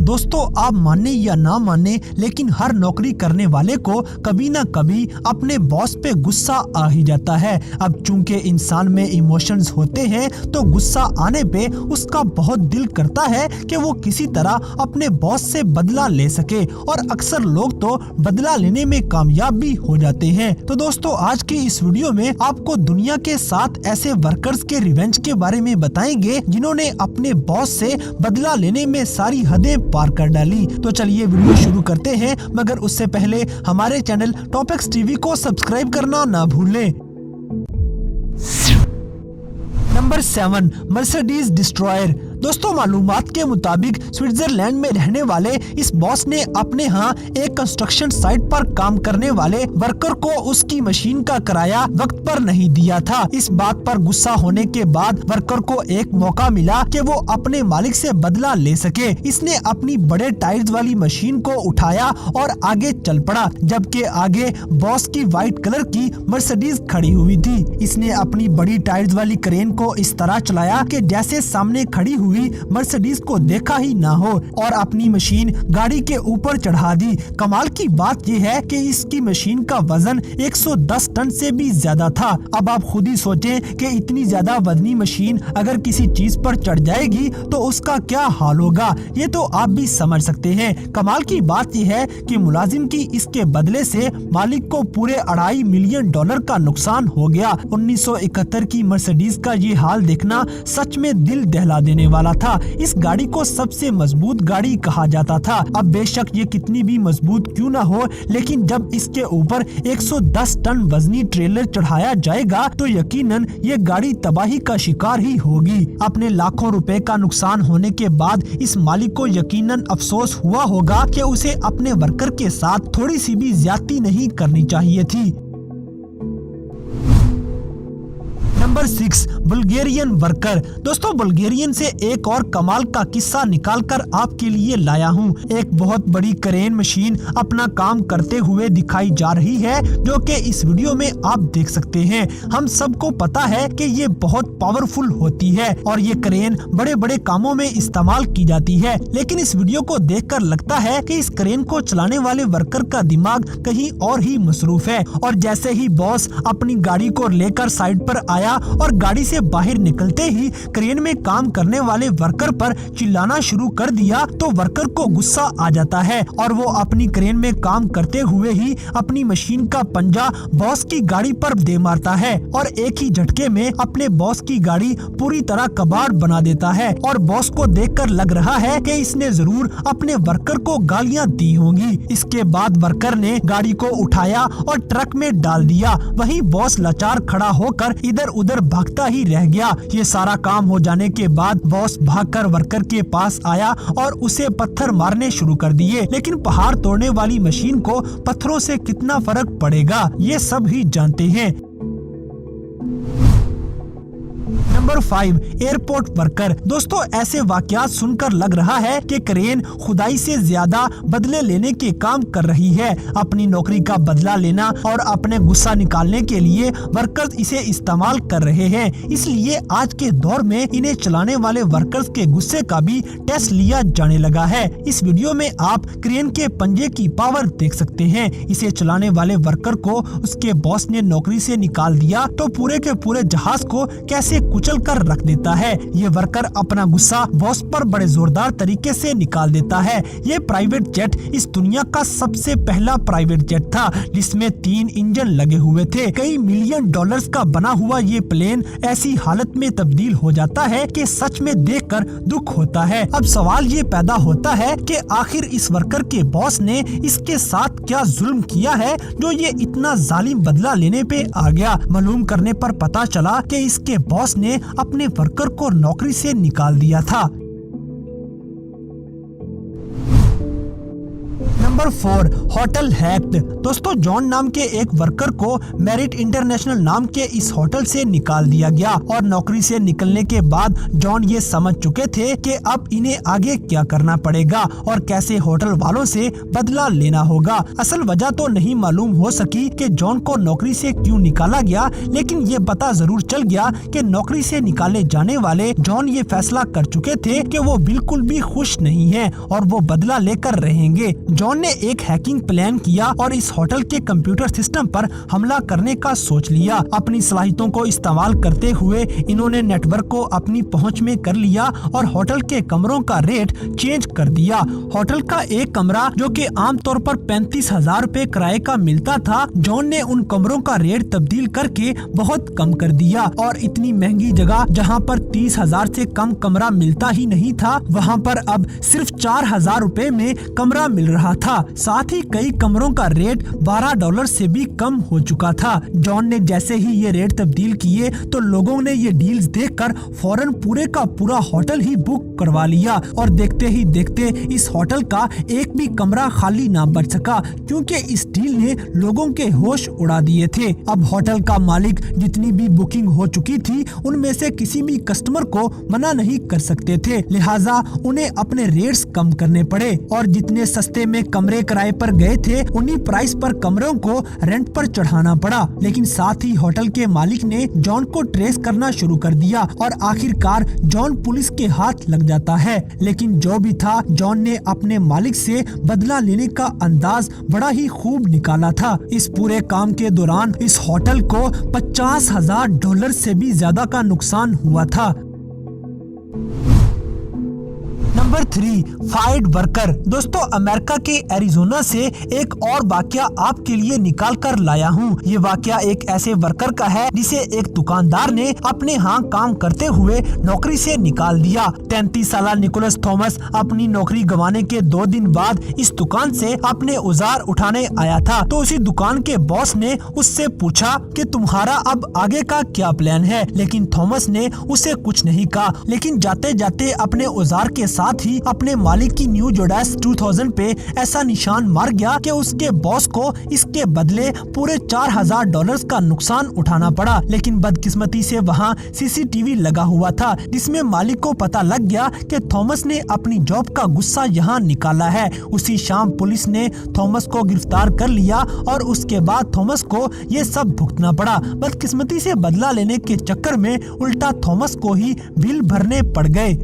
दोस्तों आप माने या ना माने, लेकिन हर नौकरी करने वाले को कभी ना कभी अपने बॉस पे गुस्सा आ ही जाता है। अब चूंकि इंसान में इमोशंस होते हैं तो गुस्सा आने पे उसका बहुत दिल करता है कि वो किसी तरह अपने बॉस से बदला ले सके, और अक्सर लोग तो बदला लेने में कामयाब भी हो जाते हैं। तो दोस्तों आज की इस वीडियो में आपको दुनिया के 7 ऐसे वर्कर्स के रिवेंज के बारे में बताएंगे जिन्होंने अपने बॉस से बदला लेने में सारी हदें पार कर डाली। तो चलिए वीडियो शुरू करते हैं, मगर उससे पहले हमारे चैनल टॉपिक्स टीवी को सब्सक्राइब करना ना भूलें। Number 7, Mercedes destroyer. दोस्तों मालूमात के मुताबिक स्विट्जरलैंड में रहने वाले इस बॉस ने अपने यहाँ एक कंस्ट्रक्शन साइट पर काम करने वाले वर्कर को उसकी मशीन का किराया वक्त पर नहीं दिया था। इस बात पर गुस्सा होने के बाद वर्कर को एक मौका मिला कि वो अपने मालिक से बदला ले सके। इसने अपनी बड़े टायर्स वाली मशीन को उठाया और आगे चल पड़ा, जबकि आगे बॉस की व्हाइट कलर की मर्सिडीज खड़ी हुई थी। इसने अपनी बड़ी टायर्स वाली क्रेन को इस तरह चलाया कि जैसे सामने खड़ी हुई मर्सिडीज को देखा ही ना हो, और अपनी मशीन गाड़ी के ऊपर चढ़ा दी। कमाल की बात यह है कि इसकी मशीन का वजन 110 टन से भी ज्यादा था। अब आप खुद ही सोचें कि इतनी ज्यादा वजनी मशीन अगर किसी चीज पर चढ़ जाएगी तो उसका क्या हाल होगा, ये तो आप भी समझ सकते हैं। कमाल की बात यह है कि मुलाजिम की इसके बदले से मालिक को पूरे $2.5 मिलियन का नुकसान हो गया। 1971 की मर्सिडीज का ये हाल देखना सच में दिल दहला देने वाला था। इस गाड़ी को सबसे मजबूत गाड़ी कहा जाता था। अब बेशक ये कितनी भी मजबूत क्यों ना हो, लेकिन जब इसके ऊपर 110 टन वजनी ट्रेलर चढ़ाया जाएगा तो यकीनन ये गाड़ी तबाही का शिकार ही होगी। अपने लाखों रुपए का नुकसान होने के बाद इस मालिक को यकीनन अफसोस हुआ होगा कि उसे अपने वर्कर के साथ थोड़ी सी भी ज्यादती नहीं करनी चाहिए थी। Number 6, Bulgarian worker. दोस्तों बुल्गारियन से एक और कमाल का किस्सा निकाल कर आपके लिए लाया हूँ। एक बहुत बड़ी क्रेन मशीन अपना काम करते हुए दिखाई जा रही है, जो कि इस वीडियो में आप देख सकते हैं। हम सबको पता है कि ये बहुत पावरफुल होती है और ये क्रेन बड़े बड़े कामों में इस्तेमाल की जाती है, लेकिन इस वीडियो को देखकर लगता है कि इस क्रेन को चलाने वाले वर्कर का दिमाग कहीं और ही मसरूफ है। और जैसे ही बॉस अपनी गाड़ी को लेकर साइड पर आया और गाड़ी से बाहर निकलते ही क्रेन में काम करने वाले वर्कर पर चिल्लाना शुरू कर दिया, तो वर्कर को गुस्सा आ जाता है और वो अपनी क्रेन में काम करते हुए ही अपनी मशीन का पंजा बॉस की गाड़ी पर दे मारता है और एक ही झटके में अपने बॉस की गाड़ी पूरी तरह कबाड़ बना देता है। और बॉस को देखकर लग रहा है कि इसने जरूर अपने वर्कर को गालियां दी होंगी। इसके बाद वर्कर ने गाड़ी को उठाया और ट्रक में डाल दिया। वहीं बॉस लाचार खड़ा होकर इधर उधर भागता ही रह गया। ये सारा काम हो जाने के बाद बॉस भागकर वर्कर के पास आया और उसे पत्थर मारने शुरू कर दिए, लेकिन पहाड़ तोड़ने वाली मशीन को पत्थरों से कितना फर्क पड़ेगा ये सब ही जानते हैं। Number 5, airport worker. दोस्तों ऐसे वाकयात सुनकर लग रहा है कि क्रेन खुदाई से ज्यादा बदले लेने के काम कर रही है। अपनी नौकरी का बदला लेना और अपने गुस्सा निकालने के लिए वर्कर्स इसे इस्तेमाल कर रहे हैं। इसलिए आज के दौर में इन्हें चलाने वाले वर्कर्स के गुस्से का भी टेस्ट लिया जाने लगा है। इस वीडियो में आप क्रेन के पंजे की पावर देख सकते हैं। इसे चलाने वाले वर्कर को उसके बॉस ने नौकरी से निकाल दिया तो पूरे के पूरे जहाज को कैसे कुचल कर रख देता है। ये वर्कर अपना गुस्सा बॉस पर बड़े जोरदार तरीके से निकाल देता है। ये प्राइवेट जेट इस दुनिया का सबसे पहला प्राइवेट जेट था जिसमें 3 इंजन लगे हुए थे। कई $मिलियन का बना हुआ ये प्लेन ऐसी हालत में तब्दील हो जाता है कि सच में देखकर दुख होता है। अब सवाल ये पैदा होता है कि आखिर इस वर्कर के बॉस ने इसके साथ क्या जुल्म किया है जो ये इतना जालिम बदला लेने पे आ गया। मालूम करने पर पता चला कि इसके बॉस ने अपने वर्कर को नौकरी से निकाल दिया था। Number 4, hotel hacked. दोस्तों जॉन नाम के एक वर्कर को मेरिट इंटरनेशनल नाम के इस होटल से निकाल दिया गया और नौकरी से निकलने के बाद जॉन ये समझ चुके थे कि अब इन्हें आगे क्या करना पड़ेगा और कैसे होटल वालों से बदला लेना होगा। असल वजह तो नहीं मालूम हो सकी कि जॉन को नौकरी से क्यों निकाला गया, लेकिन ये पता जरूर चल गया कि नौकरी से निकाले जाने वाले जॉन ये फैसला कर चुके थे कि वो बिल्कुल भी खुश नहीं है और वो बदला लेकर रहेंगे। जॉन ने एक हैकिंग प्लान किया और इस होटल के कंप्यूटर सिस्टम पर हमला करने का सोच लिया। अपनी सलाहियतों को इस्तेमाल करते हुए इन्होंने नेटवर्क को अपनी पहुंच में कर लिया और होटल के कमरों का रेट चेंज कर दिया। होटल का एक कमरा जो कि आमतौर पर 35,000 रुपए किराए का मिलता था, जॉन ने उन कमरों का रेट तब्दील करके बहुत कम कर दिया और इतनी महंगी जगह जहां पर 30,000 से कम कमरा मिलता ही नहीं था, वहां पर अब सिर्फ 4,000 रुपए में कमरा मिल रहा था। साथ ही कई कमरों का रेट $12 से भी कम हो चुका था। जॉन ने जैसे ही ये रेट तब्दील किए तो लोगों ने ये डील्स देखकर फौरन पूरे का पूरा होटल ही बुक करवा लिया और देखते ही देखते इस होटल का एक भी कमरा खाली ना बच सका, क्योंकि इस डील ने लोगों के होश उड़ा दिए थे। अब होटल का मालिक जितनी भी बुकिंग हो चुकी थी उनमें से किसी भी कस्टमर को मना नहीं कर सकते थे, लिहाजा उन्हें अपने रेट्स कम करने पड़े और जितने सस्ते में कमरे किराए पर गए थे उन्हीं प्राइस पर कमरों को रेंट पर चढ़ाना पड़ा। लेकिन साथ ही होटल के मालिक ने जॉन को ट्रेस करना शुरू कर दिया और आखिरकार जॉन पुलिस के हाथ लग जाता है। लेकिन जो भी था, जॉन ने अपने मालिक से बदला लेने का अंदाज बड़ा ही खूब निकाला था। इस पूरे काम के दौरान इस होटल को $50,000 से भी ज्यादा का नुकसान हुआ था। Number 3, fired worker. दोस्तों अमेरिका के एरिजोना से एक और वाकया आपके लिए निकाल कर लाया हूँ। ये वाकया एक ऐसे वर्कर का है जिसे एक दुकानदार ने अपने यहाँ काम करते हुए नौकरी से निकाल दिया। 33 साल निकोलस थॉमस अपनी नौकरी गंवाने के 2 दिन बाद इस दुकान से अपने औजार उठाने आया था, तो उसी दुकान के बॉस ने उससे पूछा कि तुम्हारा अब आगे का क्या प्लान है, लेकिन थॉमस ने उसे कुछ नहीं कहा। लेकिन जाते जाते अपने औजार के साथ ही अपने मालिक की न्यू जोडास 2000 पे ऐसा निशान मार गया कि उसके बॉस को इसके बदले पूरे $4,000 का नुकसान उठाना पड़ा। लेकिन बदकिस्मती से वहाँ सीसीटीवी लगा हुआ था, जिसमें मालिक को पता लग गया कि थॉमस ने अपनी जॉब का गुस्सा यहाँ निकाला है। उसी शाम पुलिस ने थॉमस को गिरफ्तार कर लिया और उसके बाद थॉमस को ये सब भुगतना पड़ा। बदकिस्मती से बदला लेने के चक्कर में उल्टा थॉमस को ही बिल भरने पड़ गए।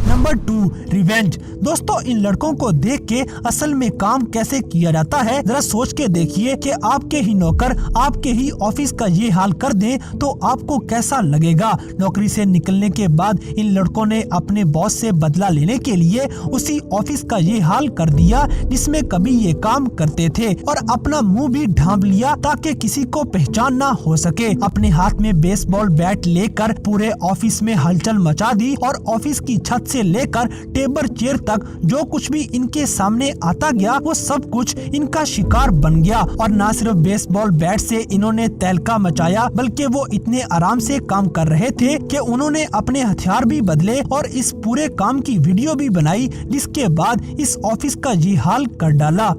Number 2, revenge. दोस्तों इन लड़कों को देख के असल में काम कैसे किया जाता है जरा सोच के देखिए कि आपके ही नौकर आपके ही ऑफिस का ये हाल कर दें तो आपको कैसा लगेगा। नौकरी से निकलने के बाद इन लड़कों ने अपने बॉस से बदला लेने के लिए उसी ऑफिस का ये हाल कर दिया जिसमें कभी ये काम करते थे और अपना मुंह भी ढांप लिया ताकि किसी को पहचान ना हो सके। अपने हाथ में बेसबॉल बैट लेकर पूरे ऑफिस में हलचल मचा दी और ऑफिस की छत से लेकर टेबल चेयर तक जो कुछ भी इनके सामने आता गया वो सब कुछ इनका शिकार बन गया। और न सिर्फ बेसबॉल बैट से इन्होंने तहलका मचाया बल्कि वो इतने आराम से काम कर रहे थे कि उन्होंने अपने हथियार भी बदले और इस पूरे काम की वीडियो भी बनाई, जिसके बाद इस ऑफिस का ये हाल कर डाला।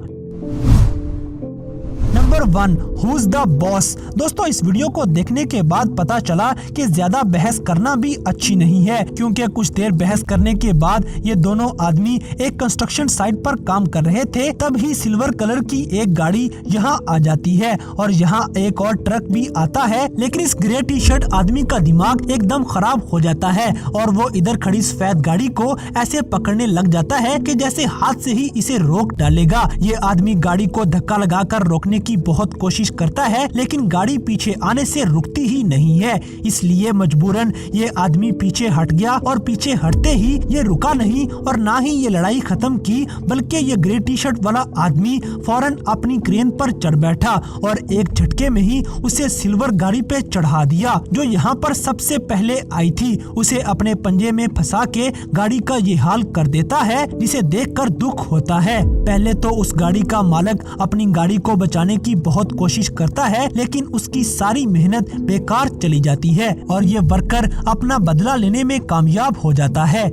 Number 1, who's the boss. दोस्तों इस वीडियो को देखने के बाद पता चला कि ज्यादा बहस करना भी अच्छी नहीं है, क्योंकि कुछ देर बहस करने के बाद ये दोनों आदमी एक कंस्ट्रक्शन साइट पर काम कर रहे थे, तब ही सिल्वर कलर की एक गाड़ी यहाँ आ जाती है और यहाँ एक और ट्रक भी आता है। लेकिन इस ग्रे टी शर्ट आदमी का दिमाग एकदम खराब हो जाता है और वो इधर खड़ी सफेद गाड़ी को ऐसे पकड़ने लग जाता है कि जैसे हाथ से ही इसे रोक डालेगा। ये आदमी गाड़ी को धक्का लगाकर रोकने की बहुत कोशिश करता है, लेकिन गाड़ी पीछे आने से रुकती ही नहीं है। इसलिए मजबूरन ये आदमी पीछे हट गया और पीछे हटते ही ये रुका नहीं और ना ही ये लड़ाई खत्म की, बल्कि ये ग्रे टी शर्ट वाला आदमी फौरन अपनी क्रेन पर चढ़ बैठा और एक झटके में ही उसे सिल्वर गाड़ी पे चढ़ा दिया जो यहाँ पर सबसे पहले आई थी। उसे अपने पंजे में फंसा के गाड़ी का ये हाल कर देता है, जिसे देखकर दुख होता है। पहले तो उस गाड़ी का मालिक अपनी गाड़ी को बचाने की बहुत कोशिश करता है, लेकिन उसकी सारी मेहनत बेकार चली जाती है और ये वर्कर अपना बदला लेने में कामयाब हो जाता है।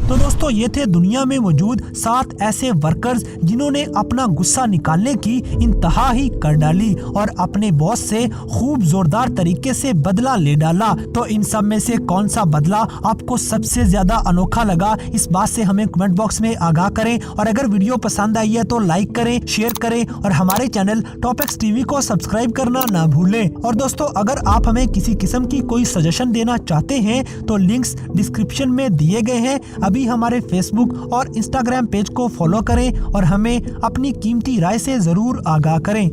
तो दोस्तों ये थे दुनिया में मौजूद 7 ऐसे वर्कर्स जिन्होंने अपना गुस्सा निकालने की इंतहा ही कर डाली और अपने बॉस से खूब जोरदार तरीके से बदला ले डाला। तो इन सब में से कौन सा बदला आपको सबसे ज्यादा अनोखा लगा, इस बात से हमें कमेंट बॉक्स में आगाह करें। और अगर वीडियो पसंद आई है तो लाइक करें, शेयर करें और हमारे चैनल टॉपिक्स टीवी को सब्सक्राइब करना ना भूलें। और दोस्तों अगर आप हमें किसी किस्म की कोई सजेशन देना चाहते हैं तो लिंक्स डिस्क्रिप्शन में दिए गए हैं। अभी हमारे फेसबुक और इंस्टाग्राम पेज को फॉलो करें और हमें अपनी कीमती राय से जरूर आगाह करें।